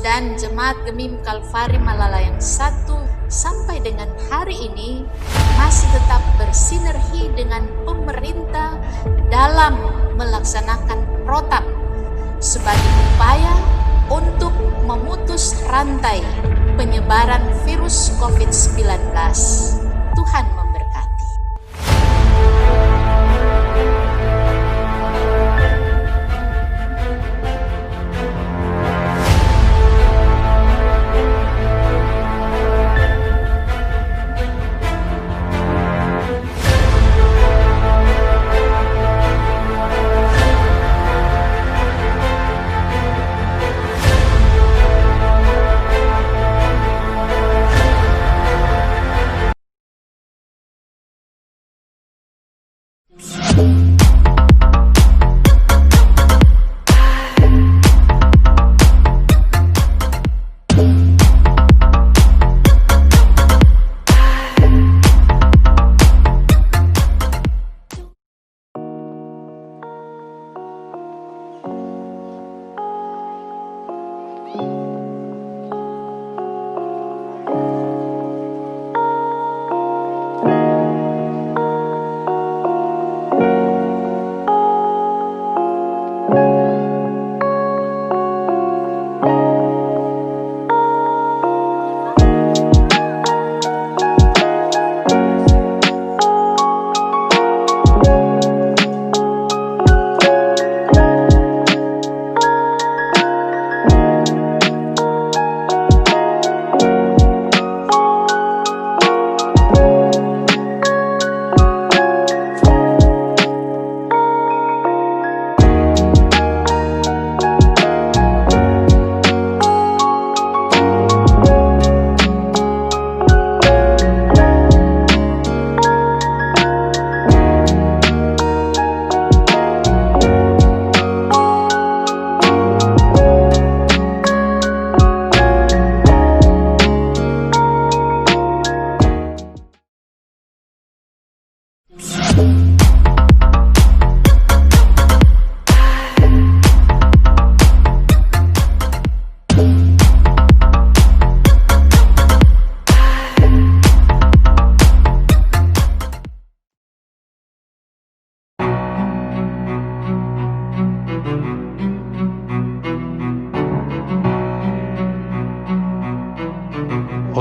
dan Jemaat Gemim Kalvari Malalayang 1 sampai dengan hari ini masih tetap bersinergi dengan pemerintah dalam melaksanakan protap sebagai upaya untuk memutus rantai penyebaran virus COVID-19. Tuhan memberkati.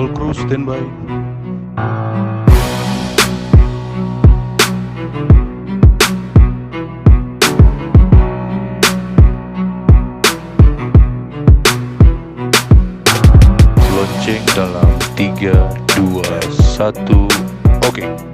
All crew standby. Launching dalam 3, 2, 1. Oke.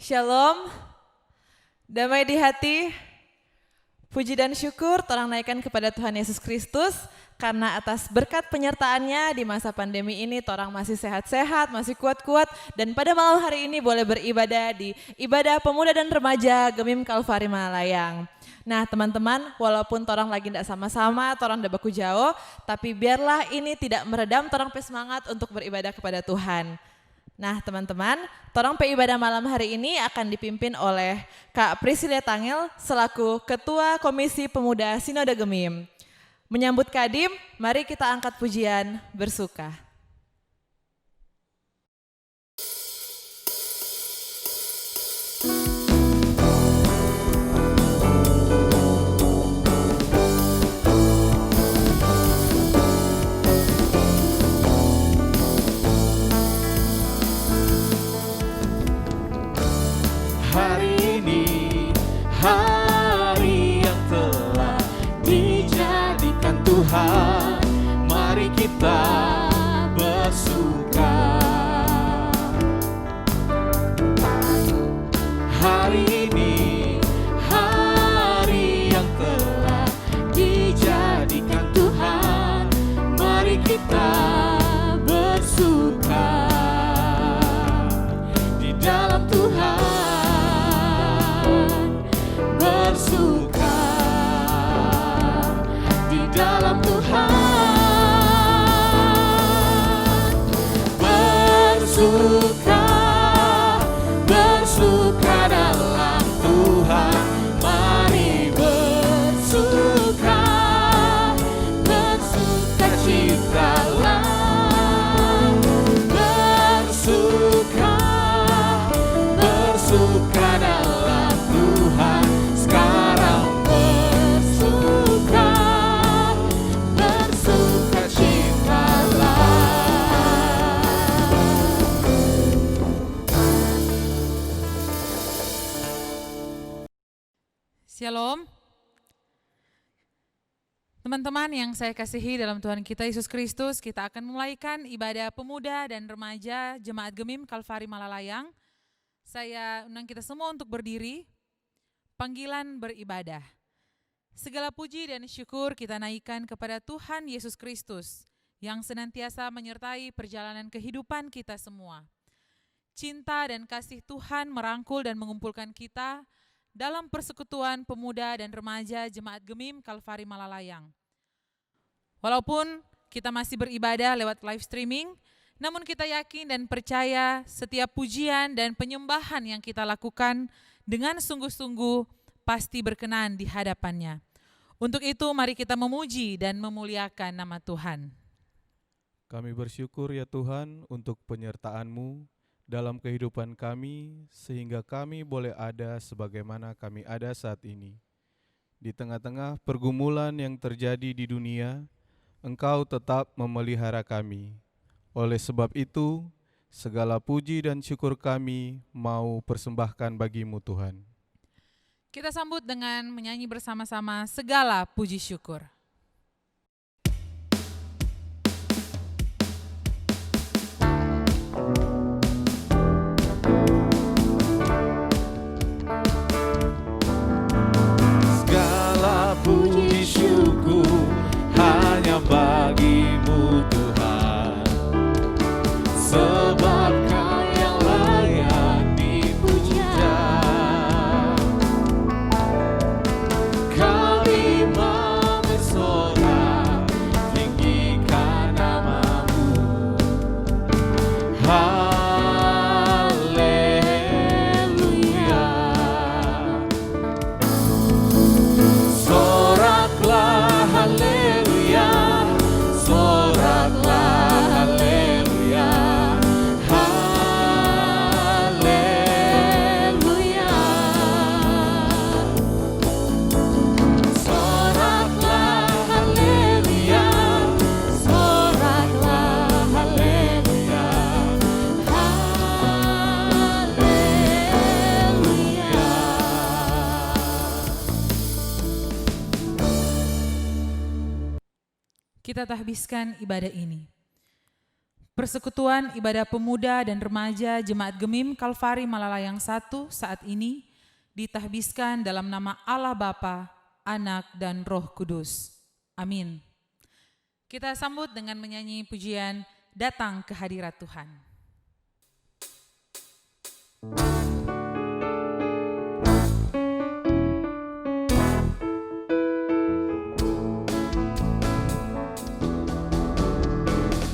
Shalom, damai di hati, puji dan syukur torang naikkan kepada Tuhan Yesus Kristus karena atas berkat penyertaannya di masa pandemi ini torang masih sehat-sehat, masih kuat-kuat dan pada malam hari ini boleh beribadah di ibadah pemuda dan remaja Gemim Kalvari Malalayang. Nah teman-teman, walaupun torang lagi tidak sama-sama, torang udah baku jauh, tapi biarlah ini tidak meredam torang semangat untuk beribadah kepada Tuhan. Nah teman-teman, torang ibadah malam hari ini akan dipimpin oleh Kak Priscilia Tangil selaku Ketua Komisi Pemuda Sinode Gemim. Menyambut Kadim, mari kita angkat pujian bersuka. hari yang telah dijadikan Tuhan. Mari kita bersuka. Hari ini hari yang telah dijadikan Tuhan. Mari kita bersuka di dalam Tuhan. Bersuka di dalam Tuhan. Bersuka, bersuka dalam Tuhan. Mari bersuka, bersuka citalah. Bersuka, bersuka dalam Tuhan. Sekarang bersuka, bersuka citalah. Shalom. Teman-teman yang saya kasihi dalam Tuhan kita Yesus Kristus, kita akan mulaikan ibadah pemuda dan remaja Jemaat Gemim Kalvari Malalayang. Saya undang kita semua untuk berdiri. Panggilan beribadah. Segala puji dan syukur kita naikkan kepada Tuhan Yesus Kristus yang senantiasa menyertai perjalanan kehidupan kita semua. Cinta dan kasih Tuhan merangkul dan mengumpulkan kita dalam persekutuan pemuda dan remaja Jemaat Gemim Kalvari Malalayang. Walaupun kita masih beribadah lewat live streaming, namun kita yakin dan percaya setiap pujian dan penyembahan yang kita lakukan dengan sungguh-sungguh pasti berkenan di hadapannya. Untuk itu mari kita memuji dan memuliakan nama Tuhan. Kami bersyukur ya Tuhan untuk penyertaan-Mu dalam kehidupan kami, sehingga kami boleh ada sebagaimana kami ada saat ini. Di tengah-tengah pergumulan yang terjadi di dunia, Engkau tetap memelihara kami. Oleh sebab itu, segala puji dan syukur kami mau persembahkan bagi-Mu Tuhan. Kita sambut dengan menyanyi bersama-sama segala puji syukur. Puji syukur hanya bagi-Mu Tuhan, sebab Kau yang layak dipuja. Kami mau bersorak, tinggikan nama-Mu. Kita tahbiskan ibadah ini. Persekutuan ibadah pemuda dan remaja Jemaat Gemim Kalvari Malalayang 1 saat ini ditahbiskan dalam nama Allah Bapa, Anak, dan Roh Kudus. Amin. Kita sambut dengan menyanyi pujian Datang ke Hadirat Tuhan.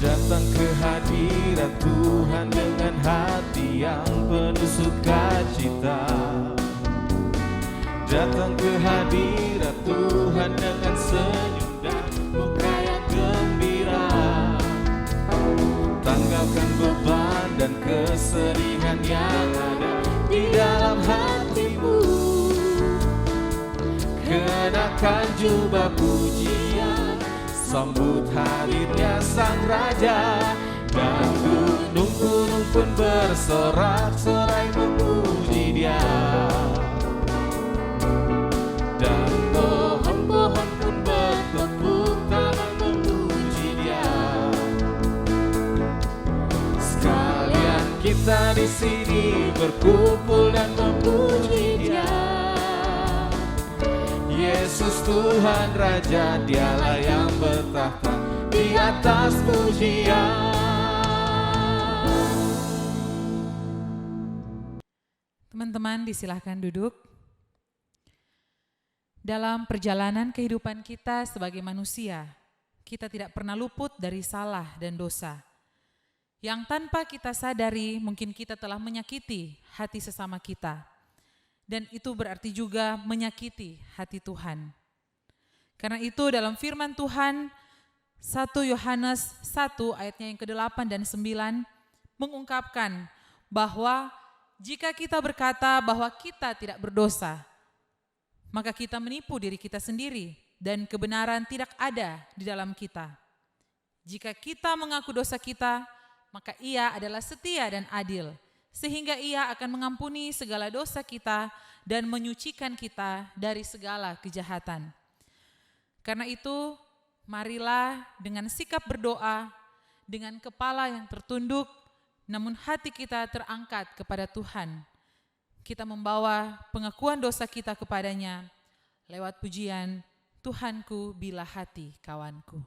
Datang ke hadirat Tuhan dengan hati yang penuh sukacita. Datang ke hadirat Tuhan dengan senyum dan muka yang gembira. Tanggalkan beban dan kesedihan yang ada di dalam hatimu. Kenakan jubah pujian, sambut hadirnya Sang Raja, dan gunung-gunung pun bersorak-sorai memuji Dia. Yesus Tuhan Raja, Dialah yang bertahta di atas pujian. Teman-teman disilahkan duduk. Dalam perjalanan kehidupan kita sebagai manusia, kita tidak pernah luput dari salah dan dosa. Yang tanpa kita sadari mungkin kita telah menyakiti hati sesama kita. Dan itu berarti juga menyakiti hati Tuhan. Karena itu dalam firman Tuhan 1 Yohanes 1 ayatnya yang ke-8 dan 9 mengungkapkan bahwa jika kita berkata bahwa kita tidak berdosa, maka kita menipu diri kita sendiri dan kebenaran tidak ada di dalam kita. Jika kita mengaku dosa kita, maka Ia adalah setia dan adil, sehingga Ia akan mengampuni segala dosa kita dan menyucikan kita dari segala kejahatan. Karena itu, marilah dengan sikap berdoa, dengan kepala yang tertunduk, namun hati kita terangkat kepada Tuhan. Kita membawa pengakuan dosa kita kepadanya lewat pujian, Tuhanku bila hati kawanku.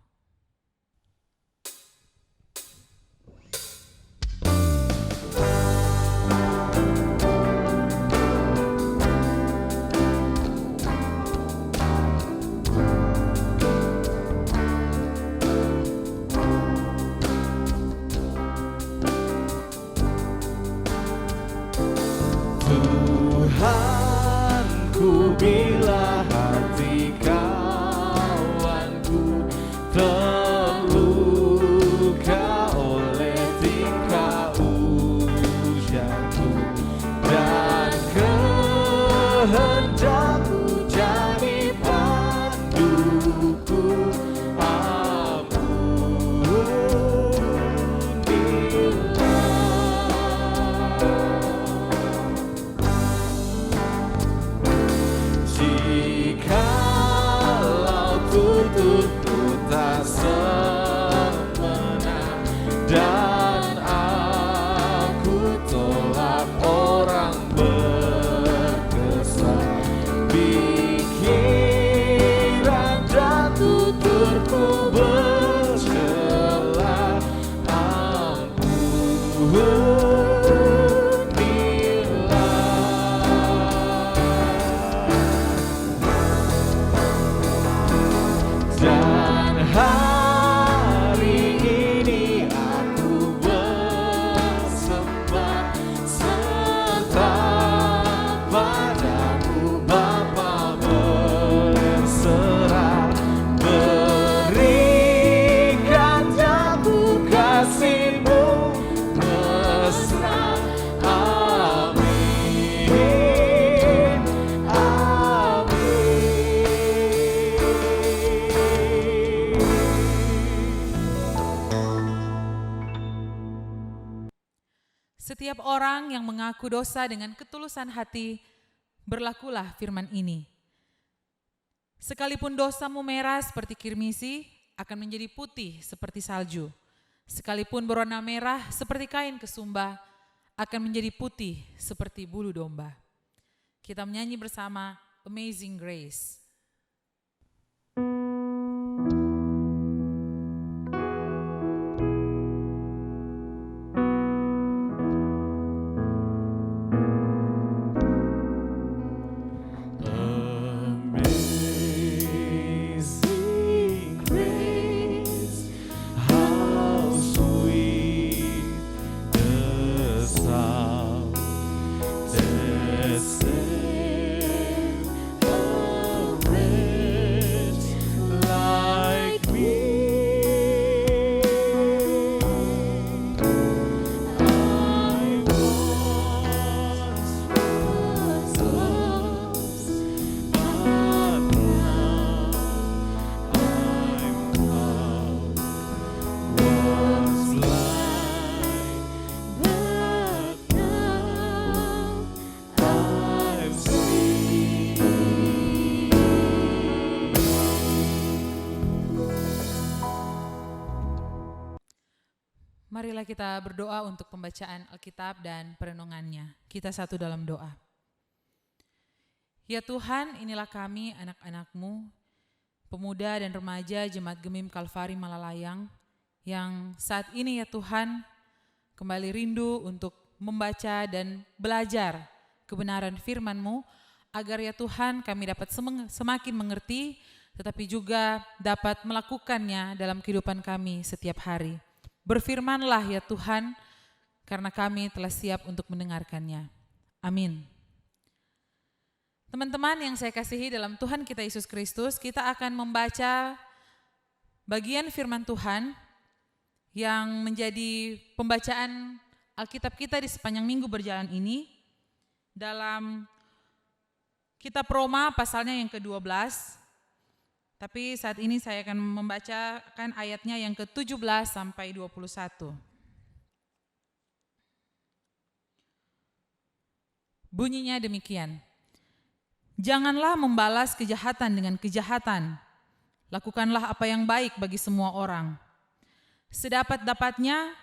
Tuhanku bila hati kawanku terluka oleh tingkah ujarku dan kehendakku jadi panduku, jikalau tutupku tak semena dan aku tolak orang berkesan, pikiran dan tuturku bercela, dan hari ini aku bersembah serta padamu Bapa berserah, berikan aku kasih-Mu mesra. Amin, amin. Setiap orang yang mengaku dosa dengan ketulusan hati, berlakulah firman ini. Sekalipun dosamu merah seperti kirmisi, akan menjadi putih seperti salju. Sekalipun berwarna merah seperti kain kesumba, akan menjadi putih seperti bulu domba. Kita menyanyi bersama Amazing Grace. Amazing grace, how sweet the sound that saved a wretch like me. I once was lost, but now I'm found. Was blind, but now I see. Marilah kita berdoa untuk pembacaan Alkitab dan perenungannya. Kita satu dalam doa. Ya Tuhan, inilah kami anak-anak-Mu, pemuda dan remaja Jemaat Gemim Kalvari Malalayang, yang saat ini ya Tuhan kembali rindu untuk membaca dan belajar kebenaran firman-Mu, agar ya Tuhan kami dapat semakin mengerti, tetapi juga dapat melakukannya dalam kehidupan kami setiap hari. Berfirmanlah ya Tuhan, karena kami telah siap untuk mendengarkannya. Amin. Teman-teman yang saya kasihi dalam Tuhan kita Yesus Kristus, kita akan membaca bagian firman Tuhan yang menjadi pembacaan Alkitab kita di sepanjang minggu berjalan ini dalam kitab Roma pasalnya yang ke-12. Tapi saat ini saya akan membacakan ayatnya yang ke-17 sampai 21. Bunyinya demikian. Janganlah membalas kejahatan dengan kejahatan. Lakukanlah apa yang baik bagi semua orang. Sedapat-dapatnya,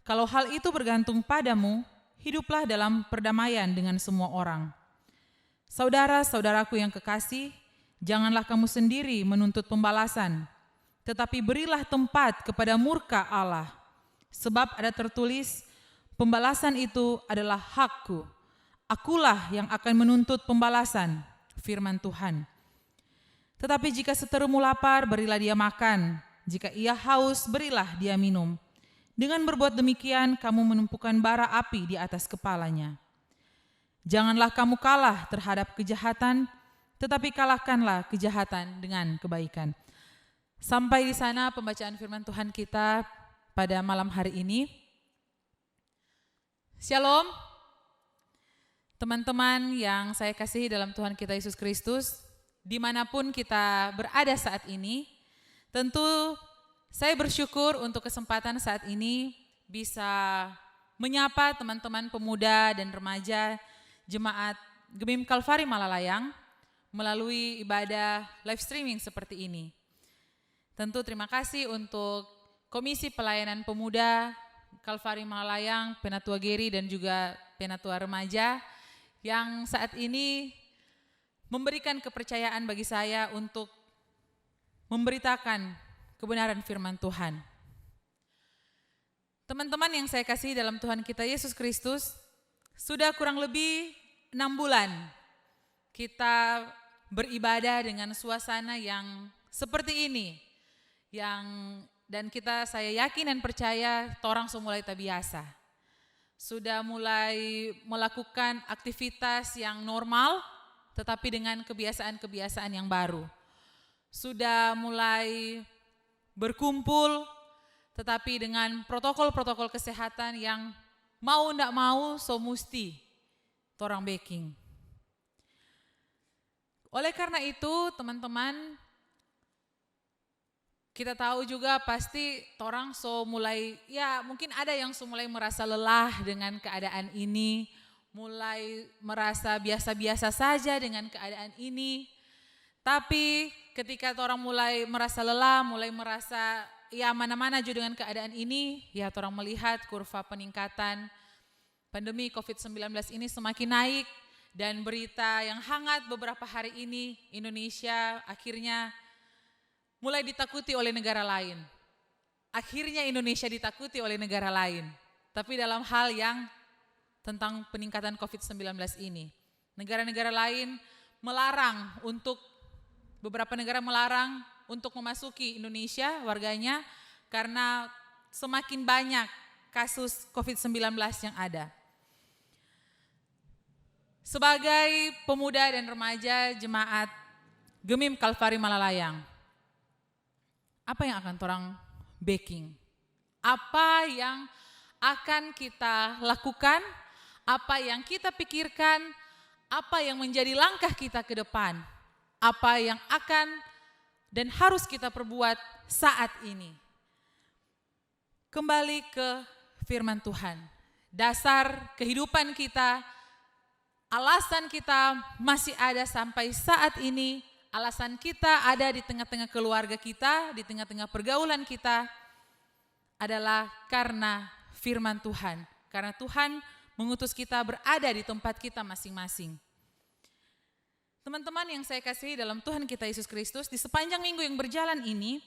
kalau hal itu bergantung padamu, hiduplah dalam perdamaian dengan semua orang. Saudara-saudaraku yang kekasih, janganlah kamu sendiri menuntut pembalasan, tetapi berilah tempat kepada murka Allah. Sebab ada tertulis, pembalasan itu adalah hakku. Akulah yang akan menuntut pembalasan, firman Tuhan. Tetapi jika seterumu lapar, berilah dia makan. Jika ia haus, berilah dia minum. Dengan berbuat demikian, kamu menumpukan bara api di atas kepalanya. Janganlah kamu kalah terhadap kejahatan, tetapi kalahkanlah kejahatan dengan kebaikan. Sampai di sana pembacaan firman Tuhan kita pada malam hari ini. Shalom. Teman-teman yang saya kasihi dalam Tuhan kita Yesus Kristus, dimanapun kita berada saat ini, tentu saya bersyukur untuk kesempatan saat ini bisa menyapa teman-teman pemuda dan remaja Jemaat Gemim Kalvari Malalayang melalui ibadah live streaming seperti ini. Tentu terima kasih untuk Komisi Pelayanan Pemuda Kalvari Malalayang, Penatua Geri dan juga Penatua Remaja yang saat ini memberikan kepercayaan bagi saya untuk memberitakan kebenaran firman Tuhan. Teman-teman yang saya kasih dalam Tuhan kita Yesus Kristus, sudah kurang lebih 6 bulan kita beribadah dengan suasana yang seperti ini, dan saya yakin dan percaya torang semula tak biasa. Sudah mulai melakukan aktivitas yang normal, tetapi dengan kebiasaan-kebiasaan yang baru. Sudah mulai berkumpul, tetapi dengan protokol-protokol kesehatan yang mau ndak mau so musti torang baking. Oleh karena itu teman-teman, kita tahu juga pasti torang mungkin ada yang mulai merasa lelah dengan keadaan ini, mulai merasa biasa-biasa saja dengan keadaan ini. Tapi ketika torang mulai merasa lelah, mulai merasa mana-mana juga dengan keadaan ini, ya torang melihat kurva peningkatan pandemi COVID-19 ini semakin naik, dan berita yang hangat beberapa hari ini, Indonesia akhirnya mulai ditakuti oleh negara lain. Akhirnya Indonesia ditakuti oleh negara lain. Tapi dalam hal yang tentang peningkatan COVID-19 ini. Negara-negara lain beberapa negara melarang untuk memasuki Indonesia warganya karena semakin banyak kasus COVID-19 yang ada. Sebagai pemuda dan remaja Jemaat Gemim Kalvari Malalayang, apa yang akan torang baking? Apa yang akan kita lakukan? Apa yang kita pikirkan? Apa yang menjadi langkah kita ke depan? Apa yang akan dan harus kita perbuat saat ini? Kembali ke firman Tuhan. Dasar kehidupan kita, alasan kita masih ada sampai saat ini, alasan kita ada di tengah-tengah keluarga kita, di tengah-tengah pergaulan kita adalah karena firman Tuhan. Karena Tuhan mengutus kita berada di tempat kita masing-masing. Teman-teman yang saya kasihi dalam Tuhan kita Yesus Kristus, di sepanjang minggu yang berjalan ini,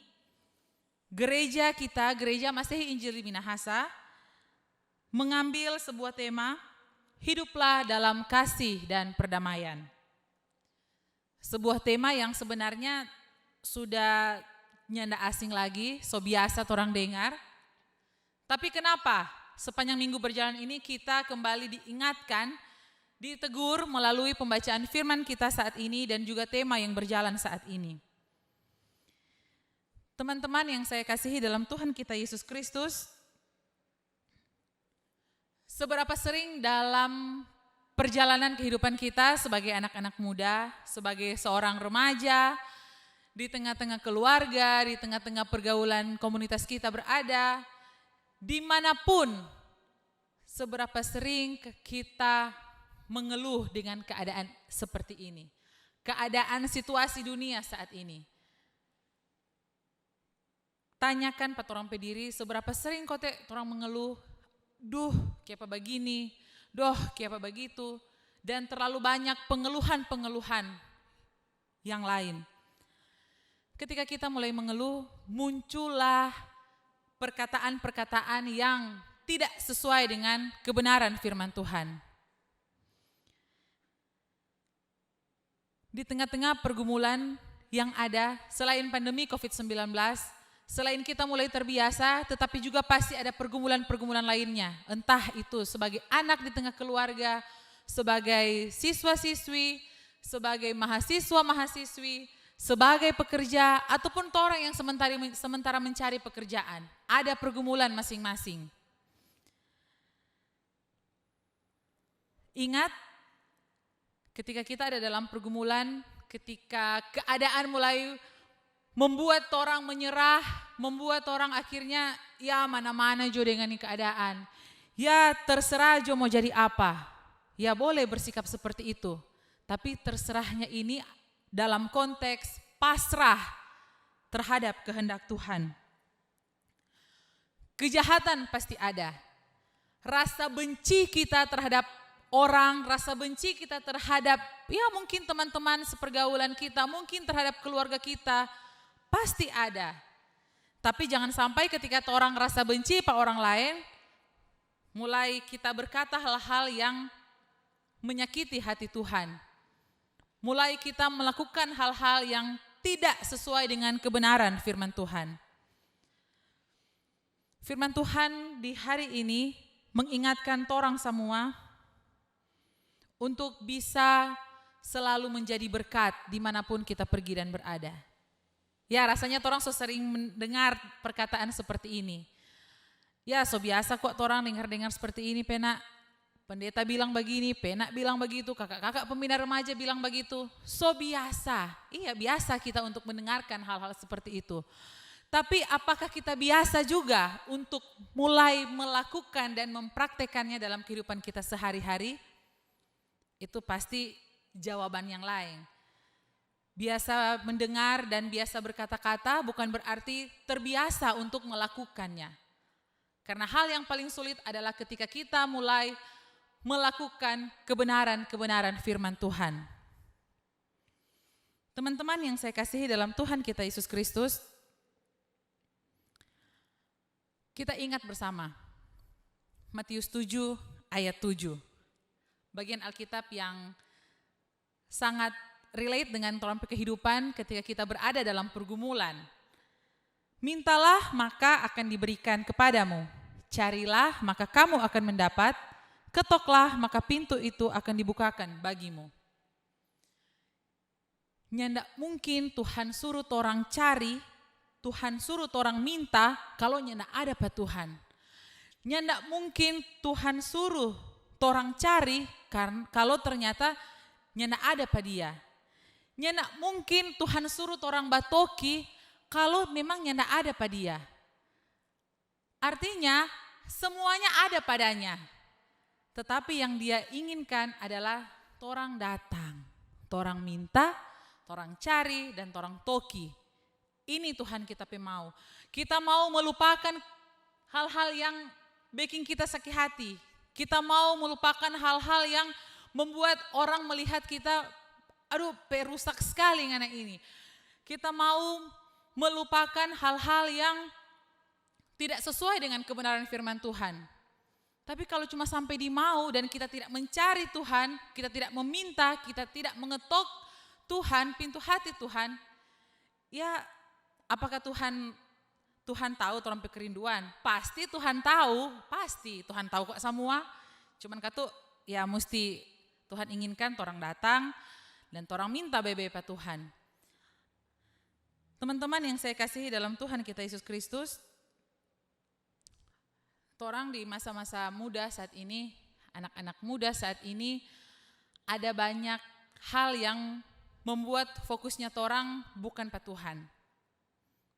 gereja kita, Gereja Masehi Injili Minahasa, mengambil sebuah tema, hiduplah dalam kasih dan perdamaian. Sebuah tema yang sebenarnya sudah nyanda asing lagi, so biasa orang dengar. Tapi kenapa sepanjang minggu berjalan ini kita kembali diingatkan, ditegur melalui pembacaan firman kita saat ini dan juga tema yang berjalan saat ini. Teman-teman yang saya kasihi dalam Tuhan kita Yesus Kristus, seberapa sering dalam perjalanan kehidupan kita sebagai anak-anak muda, sebagai seorang remaja, di tengah-tengah keluarga, di tengah-tengah pergaulan komunitas kita berada, dimanapun, seberapa sering kita mengeluh dengan keadaan seperti ini. Keadaan situasi dunia saat ini. Tanyakan pada orang pediri, seberapa sering kau orang mengeluh, duh kayak apa begini, doh kayak apa begitu, dan terlalu banyak pengeluhan-pengeluhan yang lain. Ketika kita mulai mengeluh, muncullah perkataan-perkataan yang tidak sesuai dengan kebenaran firman Tuhan. Di tengah-tengah pergumulan yang ada, selain pandemi COVID-19, selain kita mulai terbiasa, tetapi juga pasti ada pergumulan-pergumulan lainnya. Entah itu sebagai anak di tengah keluarga, sebagai siswa-siswi, sebagai mahasiswa-mahasiswi, sebagai pekerja, ataupun orang yang sementara mencari pekerjaan. Ada pergumulan masing-masing. Ingat, ketika kita ada dalam pergumulan, ketika keadaan mulai membuat orang menyerah, membuat orang akhirnya ya mana-mana jo dengan ini keadaan. Ya terserah jo mau jadi apa. Ya boleh bersikap seperti itu. Tapi terserahnya ini dalam konteks pasrah terhadap kehendak Tuhan. Kejahatan pasti ada. Rasa benci kita terhadap orang, rasa benci kita terhadap ya mungkin teman-teman sepergaulan kita, mungkin terhadap keluarga kita, pasti ada. Tapi jangan sampai ketika orang rasa benci pada orang lain, mulai kita berkata hal-hal yang menyakiti hati Tuhan. Mulai kita melakukan hal-hal yang tidak sesuai dengan kebenaran firman Tuhan. Firman Tuhan di hari ini mengingatkan orang semua untuk bisa selalu menjadi berkat dimanapun kita pergi dan berada. Ya rasanya orang so sering mendengar perkataan seperti ini. Ya so biasa kok orang dengar-dengar seperti ini, pena pendeta bilang begini, pena bilang begitu, kakak-kakak pembina remaja bilang begitu. So biasa, iya biasa kita untuk mendengarkan hal-hal seperti itu. Tapi apakah kita biasa juga untuk mulai melakukan dan mempraktekannya dalam kehidupan kita sehari-hari? Itu pasti jawaban yang lain. Biasa mendengar dan biasa berkata-kata bukan berarti terbiasa untuk melakukannya. Karena hal yang paling sulit adalah ketika kita mulai melakukan kebenaran-kebenaran firman Tuhan. Teman-teman yang saya kasihi dalam Tuhan kita Yesus Kristus, kita ingat bersama Matius 7 ayat 7. Bagian Alkitab yang sangat relate dengan dalam kehidupan ketika kita berada dalam pergumulan. Mintalah maka akan diberikan kepadamu. Carilah maka kamu akan mendapat. Ketoklah maka pintu itu akan dibukakan bagimu. Nyandak mungkin Tuhan suruh orang cari, Tuhan suruh orang minta kalau nyandak ada pada Tuhan. Nyandak mungkin Tuhan suruh orang cari kalau ternyata nyandak ada pada dia. Nyandak mungkin Tuhan suruh orang batoki kalau memang nyandak ada pada dia. Artinya semuanya ada padanya. Tetapi yang dia inginkan adalah torang datang, torang minta, torang cari, dan torang toki. Ini Tuhan kita mau. Kita mau melupakan hal-hal yang bikin kita sakit hati. Kita mau melupakan hal-hal yang membuat orang melihat kita aduh perusak sekali ngana ini. Kita mau melupakan hal-hal yang tidak sesuai dengan kebenaran firman Tuhan. Tapi kalau cuma sampai di mau dan kita tidak mencari Tuhan, kita tidak meminta, kita tidak mengetok Tuhan, pintu hati Tuhan, ya apakah Tuhan tahu orang kerinduan? Pasti Tuhan tahu kok semua. Cuman kata ya mesti Tuhan inginkan orang datang dan orang minta bebe pa Tuhan. Teman-teman yang saya kasihi dalam Tuhan kita Yesus Kristus, orang di masa-masa muda saat ini, anak-anak muda saat ini, ada banyak hal yang membuat fokusnya orang bukan pada Tuhan.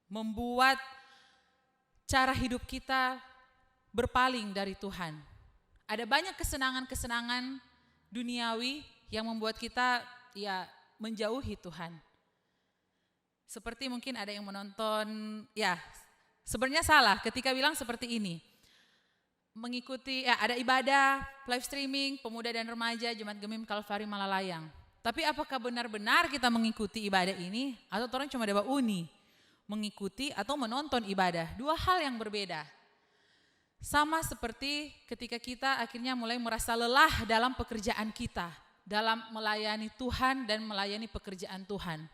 Membuat cara hidup kita berpaling dari Tuhan. Ada banyak kesenangan-kesenangan duniawi yang membuat kita ya menjauhi Tuhan. Seperti mungkin ada yang menonton, ya sebenarnya salah ketika bilang seperti ini. Mengikuti ada ibadah live streaming pemuda dan remaja Jemaat Gemim Kalvari Malalayang. Tapi apakah benar-benar kita mengikuti ibadah ini atau orang cuma ada uni mengikuti atau menonton ibadah? Dua hal yang berbeda. Sama seperti ketika kita akhirnya mulai merasa lelah dalam pekerjaan kita, dalam melayani Tuhan dan melayani pekerjaan Tuhan.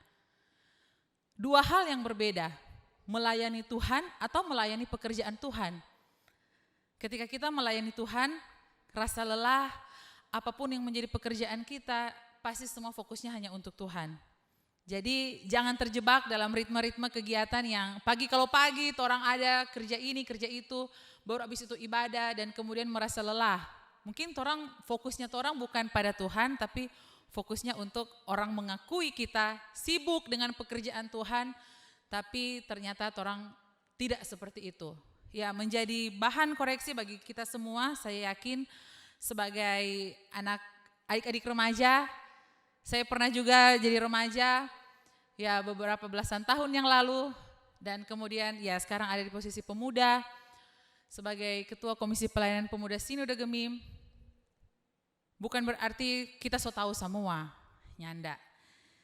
Dua hal yang berbeda, melayani Tuhan atau melayani pekerjaan Tuhan. Ketika kita melayani Tuhan, rasa lelah, apapun yang menjadi pekerjaan kita, pasti semua fokusnya hanya untuk Tuhan. Jadi jangan terjebak dalam ritme-ritme kegiatan yang pagi kalau pagi orang ada kerja ini, kerja itu, baru habis itu ibadah dan kemudian merasa lelah. Mungkin orang fokusnya orang bukan pada Tuhan, tapi fokusnya untuk orang mengakui kita sibuk dengan pekerjaan Tuhan, tapi ternyata orang tidak seperti itu. Ya, menjadi bahan koreksi bagi kita semua. Saya yakin sebagai adik-adik remaja, saya pernah juga jadi remaja ya beberapa belasan tahun yang lalu, dan kemudian ya sekarang ada di posisi pemuda sebagai ketua Komisi Pelayanan Pemuda Sinode Gemim. Bukan berarti kita so tahu semua, nyanda.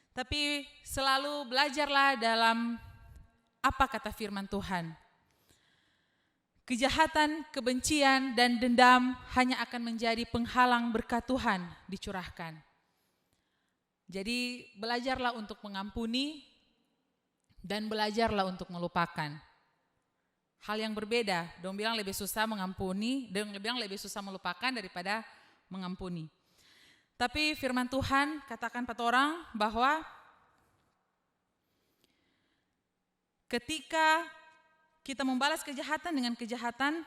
Tapi selalu belajarlah dalam apa kata firman Tuhan. Kejahatan, kebencian, dan dendam hanya akan menjadi penghalang berkat Tuhan dicurahkan. Jadi belajarlah untuk mengampuni dan belajarlah untuk melupakan. Hal yang berbeda, dong bilang lebih susah mengampuni, dong bilang lebih susah melupakan daripada mengampuni. Tapi firman Tuhan katakan pada orang bahwa ketika kita membalas kejahatan dengan kejahatan,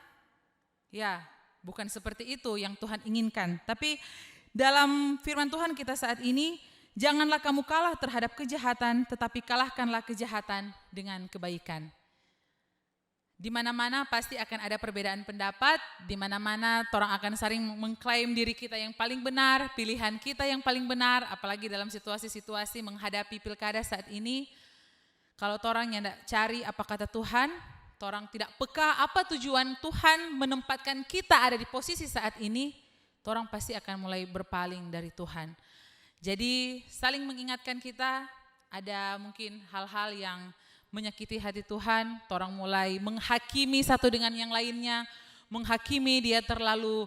ya bukan seperti itu yang Tuhan inginkan. Tapi dalam firman Tuhan kita saat ini, janganlah kamu kalah terhadap kejahatan, tetapi kalahkanlah kejahatan dengan kebaikan. Di mana-mana pasti akan ada perbedaan pendapat, di mana-mana orang akan saling mengklaim diri kita yang paling benar, pilihan kita yang paling benar, apalagi dalam situasi-situasi menghadapi pilkada saat ini. Kalau orang yang tidak cari apa kata Tuhan, orang tidak peka apa tujuan Tuhan menempatkan kita ada di posisi saat ini, orang pasti akan mulai berpaling dari Tuhan. Jadi saling mengingatkan kita, ada mungkin hal-hal yang menyakiti hati Tuhan, orang mulai menghakimi satu dengan yang lainnya, menghakimi dia terlalu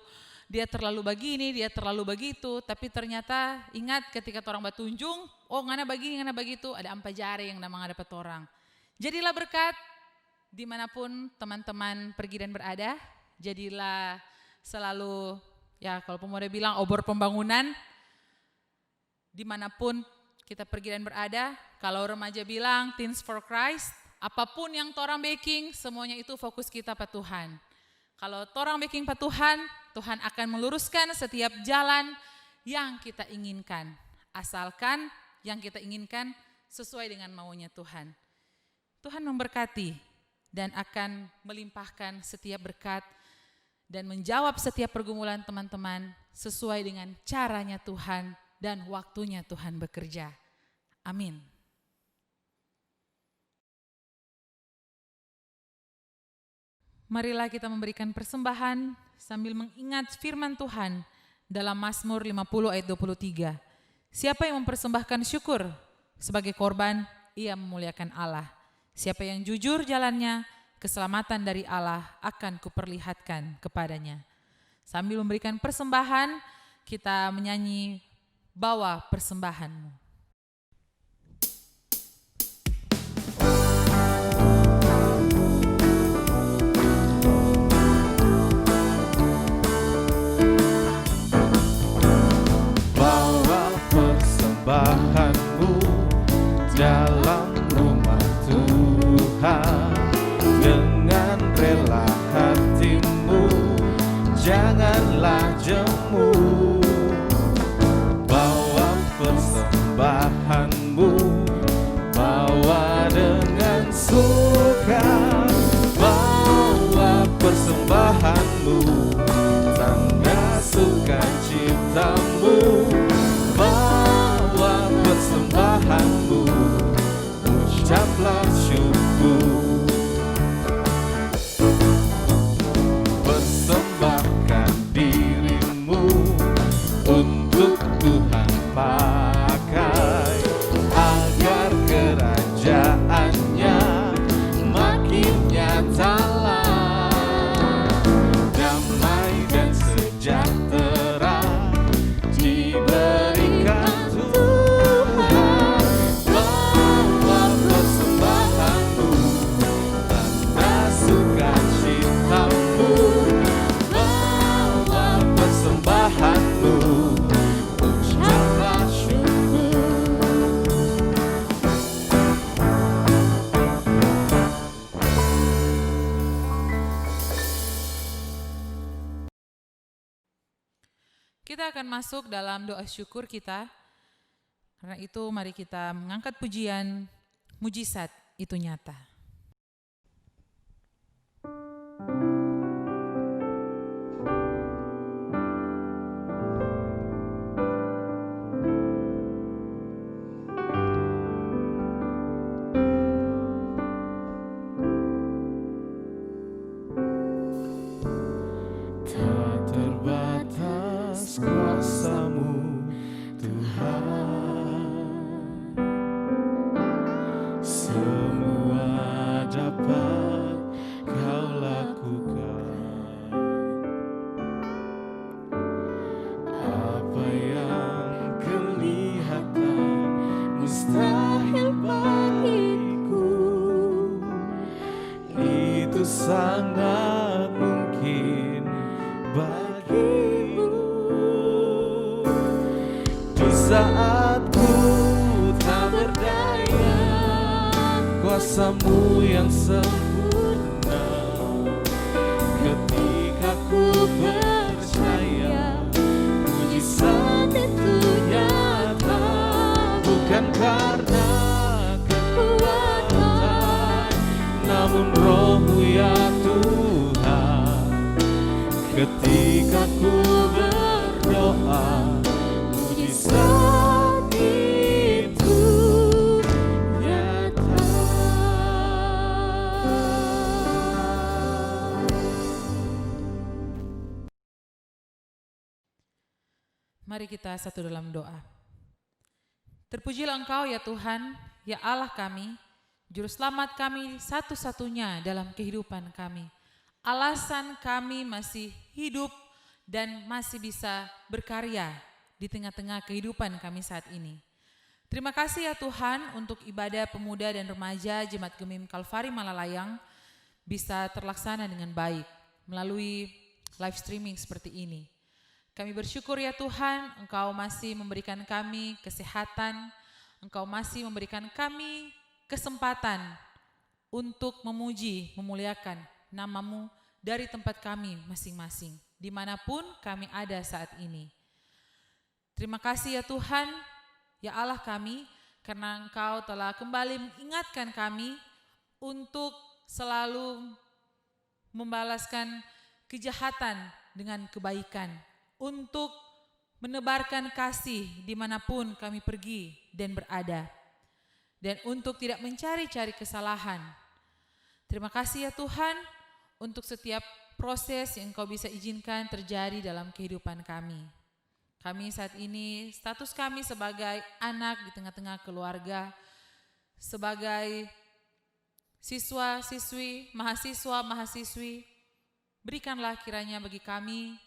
begini, dia terlalu begitu, tapi ternyata ingat ketika orang bertunjung, oh ngana begini, ngana begitu, ada ampa jari yang namang ada pada orang. Jadilah berkat dimanapun teman-teman pergi dan berada, jadilah selalu, ya kalau pemuda bilang obor pembangunan, dimanapun kita pergi dan berada. Kalau remaja bilang Teens for Christ, apapun yang torang baking, semuanya itu fokus kita pada Tuhan. Kalau torang baking pada Tuhan, Tuhan akan meluruskan setiap jalan yang kita inginkan. Asalkan yang kita inginkan sesuai dengan maunya Tuhan. Tuhan memberkati dan akan melimpahkan setiap berkat dan menjawab setiap pergumulan teman-teman sesuai dengan caranya Tuhan dan waktunya Tuhan bekerja. Amin. Marilah kita memberikan persembahan sambil mengingat firman Tuhan dalam Mazmur 50 ayat 23. Siapa yang mempersembahkan syukur sebagai korban, ia memuliakan Allah. Siapa yang jujur jalannya, keselamatan dari Allah akan kuperlihatkan kepadanya. Sambil memberikan persembahan, kita menyanyi Bawa Persembahanmu. Persembahanmu dalam rumah Tuhan, dengan rela hatimu, janganlah jemu. Bawa persembahanmu, bawa dengan suka. Bawa persembahanmu, tanda sukacitamu. Bawa persembahanmu, ucaplah syukur. Persembahkan dirimu untuk Tuhan pakai, agar kerajaannya makin nyatalah. Damai dan sejahtera diberikan Tuhan. Bawa persembahanmu, tanda sukacitamu. Bawa persembahanmu, ucaplah syukur. Kita akan masuk dalam doa syukur kita. Karena itu mari kita mengangkat pujian mujizat itu nyata. Tak terbatas kuasa-Mu Tuhan, semua dapat Kau lakukan. Apa yang kelihatan mustahil bagiku, itu sangat mungkin bagimu. Di saat ku tak berdaya, kuasa-Mu yang sempurna. Ketika ku percaya, mujizat itu nyata. Bukan karena kekuatan, namun Roh-Mu ya Tuhan. Ketika ku berdoa, mujizat itu nyata. Mari kita satu dalam doa. Terpujilah Engkau ya Tuhan, ya Allah kami, Juru Selamat kami satu-satunya dalam kehidupan kami. Alasan kami masih hidup dan masih bisa berkarya di tengah-tengah kehidupan kami saat ini. Terima kasih ya Tuhan untuk ibadah pemuda dan remaja Jemaat Gemim Kalvari Malalayang bisa terlaksana dengan baik melalui live streaming seperti ini. Kami bersyukur ya Tuhan, Engkau masih memberikan kami kesehatan, Engkau masih memberikan kami kesempatan untuk memuji, memuliakan nama-Mu dari tempat kami masing-masing, dimanapun kami ada saat ini. Terima kasih ya Tuhan, ya Allah kami, karena Engkau telah kembali mengingatkan kami untuk selalu membalaskan kejahatan dengan kebaikan, untuk menebarkan kasih dimanapun kami pergi dan berada, dan untuk tidak mencari-cari kesalahan. Terima kasih ya Tuhan untuk setiap proses yang Engkau bisa izinkan terjadi dalam kehidupan kami. Kami saat ini, status kami sebagai anak di tengah-tengah keluarga, sebagai siswa-siswi, mahasiswa-mahasiswi, berikanlah kiranya bagi kami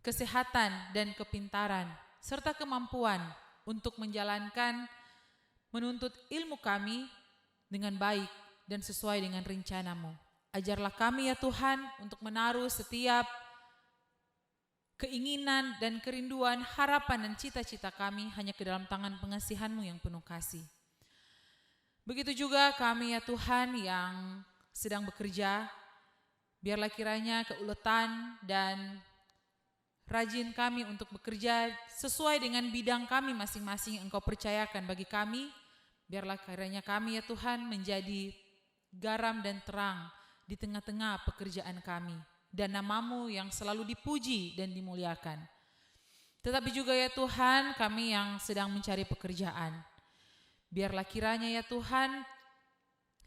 kesehatan dan kepintaran, serta kemampuan untuk menjalankan, menuntut ilmu kami dengan baik dan sesuai dengan rencana-Mu. Ajarlah kami ya Tuhan untuk menaruh setiap keinginan dan kerinduan, harapan dan cita-cita kami hanya ke dalam tangan pengasihan-Mu yang penuh kasih. Begitu juga kami ya Tuhan yang sedang bekerja, biarlah kiranya keuletan dan rajin kami untuk bekerja sesuai dengan bidang kami masing-masing yang Engkau percayakan bagi kami. Biarlah kiranya kami ya Tuhan menjadi garam dan terang di tengah-tengah pekerjaan kami. Dan nama-Mu yang selalu dipuji dan dimuliakan. Tetapi juga ya Tuhan, kami yang sedang mencari pekerjaan, biarlah kiranya ya Tuhan,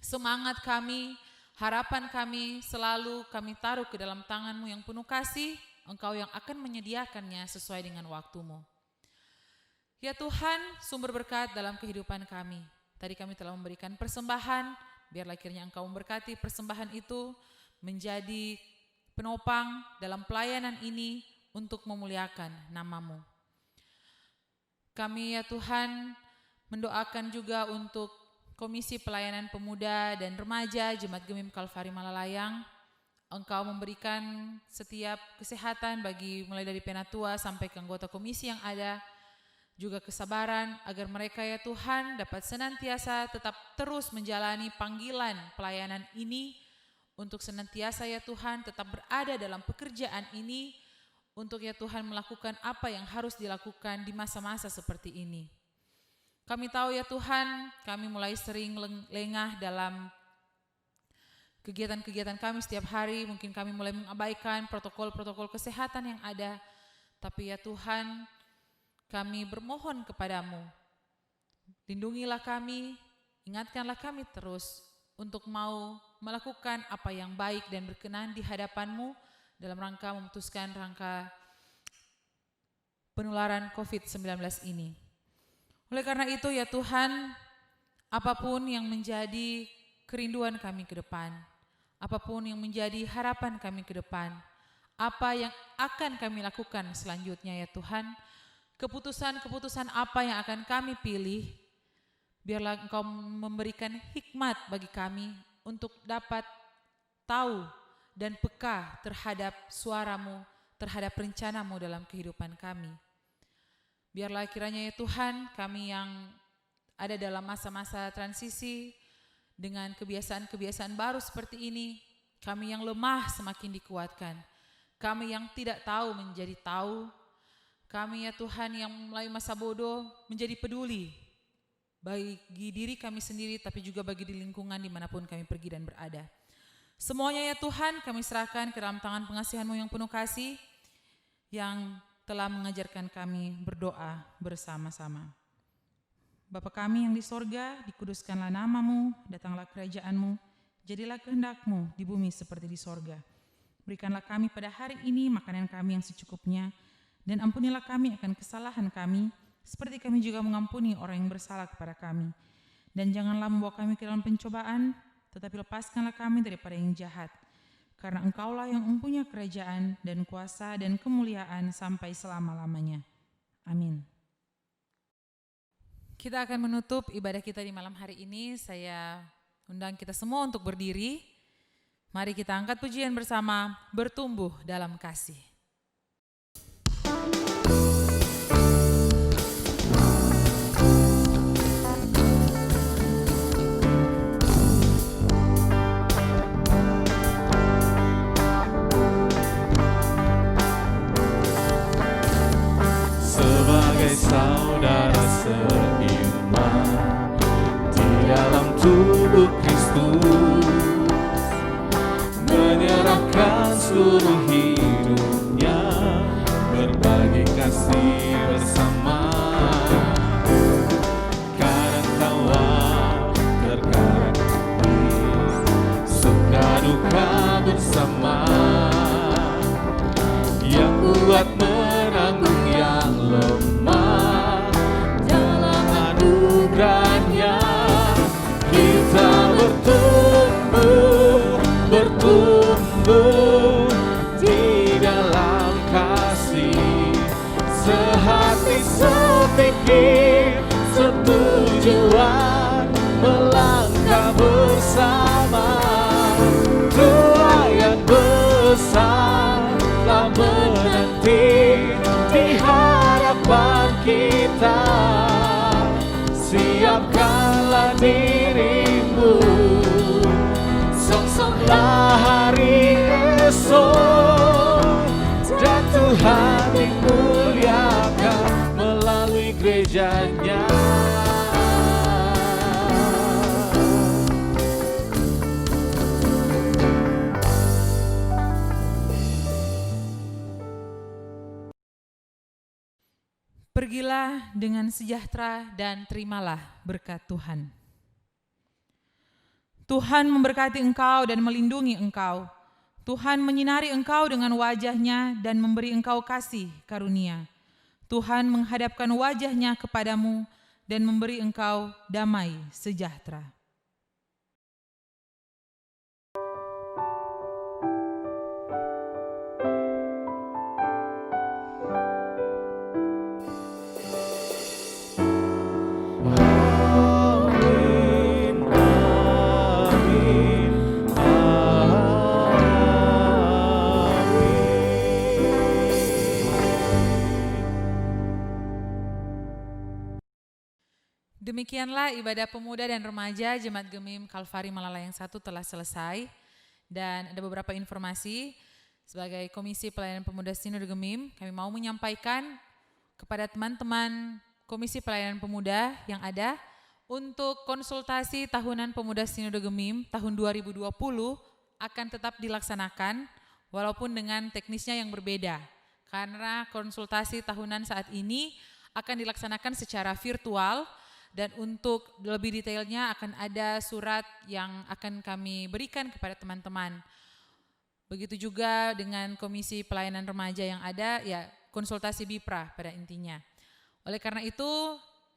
semangat kami, harapan kami selalu kami taruh ke dalam tangan-Mu yang penuh kasih, Engkau yang akan menyediakannya sesuai dengan waktu-Mu. Ya Tuhan, sumber berkat dalam kehidupan kami. Tadi kami telah memberikan persembahan, biarlah kiranya Engkau memberkati persembahan itu menjadi penopang dalam pelayanan ini untuk memuliakan nama-Mu. Kami ya Tuhan mendoakan juga untuk Komisi Pelayanan Pemuda dan Remaja Jemaat Gemim Kalvari Malalayang. Engkau memberikan setiap kesehatan bagi mulai dari penatua sampai ke anggota komisi yang ada, juga kesabaran agar mereka ya Tuhan dapat senantiasa tetap terus menjalani panggilan pelayanan ini, untuk senantiasa ya Tuhan tetap berada dalam pekerjaan ini, untuk ya Tuhan melakukan apa yang harus dilakukan di masa-masa seperti ini. Kami tahu ya Tuhan, kami mulai sering lengah dalam kegiatan-kegiatan kami setiap hari, mungkin kami mulai mengabaikan protokol-protokol kesehatan yang ada. Tapi ya Tuhan, kami bermohon kepadamu, lindungilah kami, ingatkanlah kami terus untuk mau melakukan apa yang baik dan berkenan di hadapan-Mu dalam rangka memutuskan rangka penularan COVID-19 ini. Oleh karena itu ya Tuhan, apapun yang menjadi kerinduan kami ke depan, apapun yang menjadi harapan kami ke depan, apa yang akan kami lakukan selanjutnya ya Tuhan, keputusan-keputusan apa yang akan kami pilih, biarlah Engkau memberikan hikmat bagi kami untuk dapat tahu dan peka terhadap suara-Mu, terhadap rencana-Mu dalam kehidupan kami. Biarlah kiranya ya Tuhan, kami yang ada dalam masa-masa transisi dengan kebiasaan-kebiasaan baru seperti ini, kami yang lemah semakin dikuatkan, kami yang tidak tahu menjadi tahu, kami ya Tuhan yang mulai masa bodoh menjadi peduli bagi diri kami sendiri, tapi juga bagi di lingkungan dimanapun kami pergi dan berada. Semuanya ya Tuhan kami serahkan ke dalam tangan pengasihan-Mu yang penuh kasih, yang telah mengajarkan kami berdoa bersama-sama. Bapa kami yang di sorga, dikuduskanlah nama-Mu, datanglah kerajaan-Mu, jadilah kehendak-Mu di bumi seperti di sorga. Berikanlah kami pada hari ini makanan kami yang secukupnya, dan ampunilah kami akan kesalahan kami, seperti kami juga mengampuni orang yang bersalah kepada kami. Dan janganlah membawa kami ke dalam pencobaan, tetapi lepaskanlah kami daripada yang jahat. Karena Engkaulah yang mempunyai kerajaan dan kuasa dan kemuliaan sampai selama-lamanya. Amin. Kita akan menutup ibadah kita di malam hari ini. Saya undang kita semua untuk berdiri. Mari kita angkat pujian bersama, bertumbuh dalam kasih. Saudara seiman di dalam tubuh Kristus, menyerahkan seluruh hidupnya, berbagi kasih bersama, kadang tawa terkadang tangis, suka duka bersama, yang kuat menanggung yang Pergilah dengan sejahtera dan terimalah berkat Tuhan. Tuhan memberkati engkau dan melindungi engkau. Tuhan menyinari engkau dengan wajah-Nya dan memberi engkau kasih karunia. Tuhan menghadapkan wajah-Nya kepadamu dan memberi engkau damai sejahtera. Amin, amin, Demikianlah ibadah pemuda dan remaja Jemaat Gemim Kalvari Malalayang 1 telah selesai. Dan ada beberapa informasi. Sebagai Komisi Pelayanan Pemuda Sinode Gemim, kami mau menyampaikan kepada teman-teman Komisi Pelayanan Pemuda yang ada untuk konsultasi tahunan Pemuda Sinode Gemim tahun 2020 akan tetap dilaksanakan walaupun dengan teknisnya yang berbeda. Karena konsultasi tahunan saat ini akan dilaksanakan secara virtual. Dan untuk lebih detailnya akan ada surat yang akan kami berikan kepada teman-teman. Begitu juga dengan Komisi Pelayanan Remaja yang ada, ya konsultasi BIPRA pada intinya. Oleh karena itu,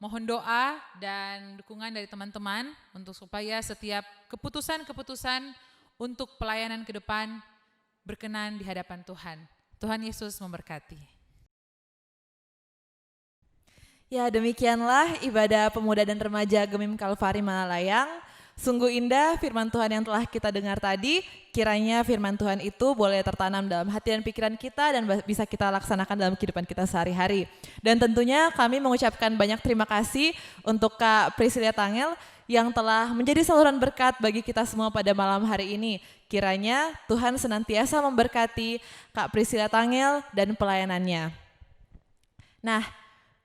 mohon doa dan dukungan dari teman-teman untuk supaya setiap keputusan-keputusan untuk pelayanan ke depan berkenan di hadapan Tuhan. Tuhan Yesus memberkati. Ya, demikianlah ibadah pemuda dan remaja Gemim Kalvari Malalayang. Sungguh indah firman Tuhan yang telah kita dengar tadi. Kiranya firman Tuhan itu boleh tertanam dalam hati dan pikiran kita dan bisa kita laksanakan dalam kehidupan kita sehari-hari. Dan tentunya kami mengucapkan banyak terima kasih untuk Kak Priscilia Tangel yang telah menjadi saluran berkat bagi kita semua pada malam hari ini. Kiranya Tuhan senantiasa memberkati Kak Priscilia Tangel dan pelayanannya. Nah,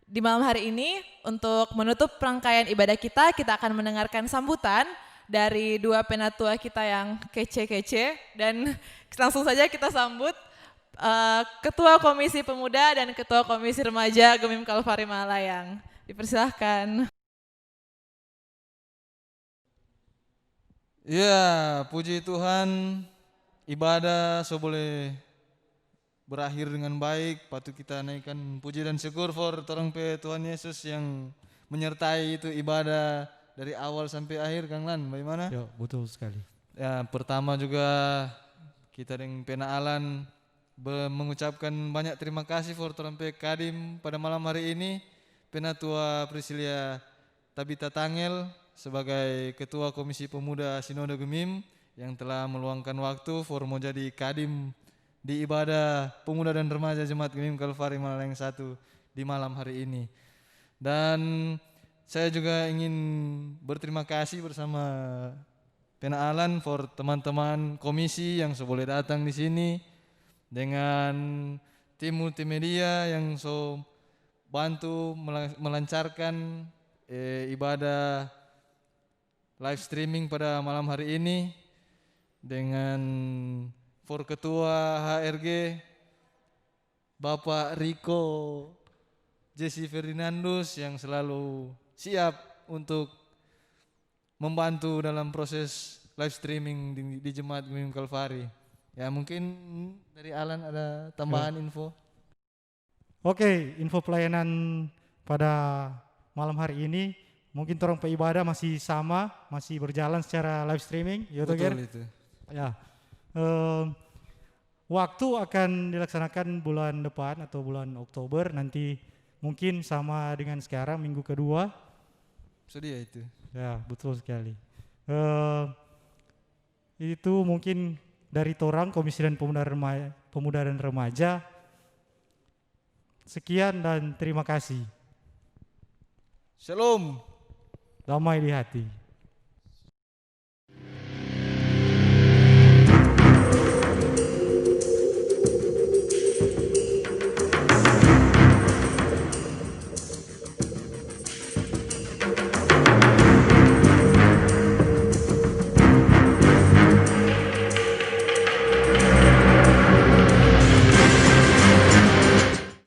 di malam hari ini untuk menutup rangkaian ibadah kita akan mendengarkan sambutan dari dua penatua kita yang kece-kece dan langsung saja kita sambut Ketua Komisi Pemuda dan Ketua Komisi Remaja Gemim Kalvari Malalayang. Dipersilahkan. Ya, puji Tuhan, ibadah boleh berakhir dengan baik. Patut kita naikkan puji dan syukur for torang pe Tuhan Yesus yang menyertai itu ibadah dari awal sampai akhir. Kang Lan, bagaimana? Ya, betul sekali. Ya, pertama juga kita dengan Pena Alan mengucapkan banyak terima kasih for torang pe Kadim pada malam hari ini. Penatua Priscilia Tabita Tangel sebagai Ketua Komisi Pemuda Sinode Gemim yang telah meluangkan waktu for mau jadi Kadim di ibadah pemuda dan remaja Jemaat Gemim Kalvari Malalayang 1 di malam hari ini. Dan saya juga ingin berterima kasih bersama Pena Alan for teman-teman komisi yang boleh datang di sini dengan tim multimedia yang bantu melancarkan ibadah live streaming pada malam hari ini dengan for Ketua HRG Bapak Riko Jesse Ferdinandus yang selalu siap untuk membantu dalam proses live streaming di Jemaat Gemim Kalvari. Ya, mungkin dari Alan ada tambahan info. Oke, info pelayanan pada malam hari ini mungkin torang ibadah masih sama, masih berjalan secara live streaming. Betul itu. Ya. Waktu akan dilaksanakan bulan depan atau bulan Oktober nanti mungkin sama dengan sekarang minggu kedua. Sedia itu. Ya, betul sekali. Itu mungkin dari torang Komisi dan Pemuda dan Remaja. Sekian dan terima kasih. Shalom. Damai di hati.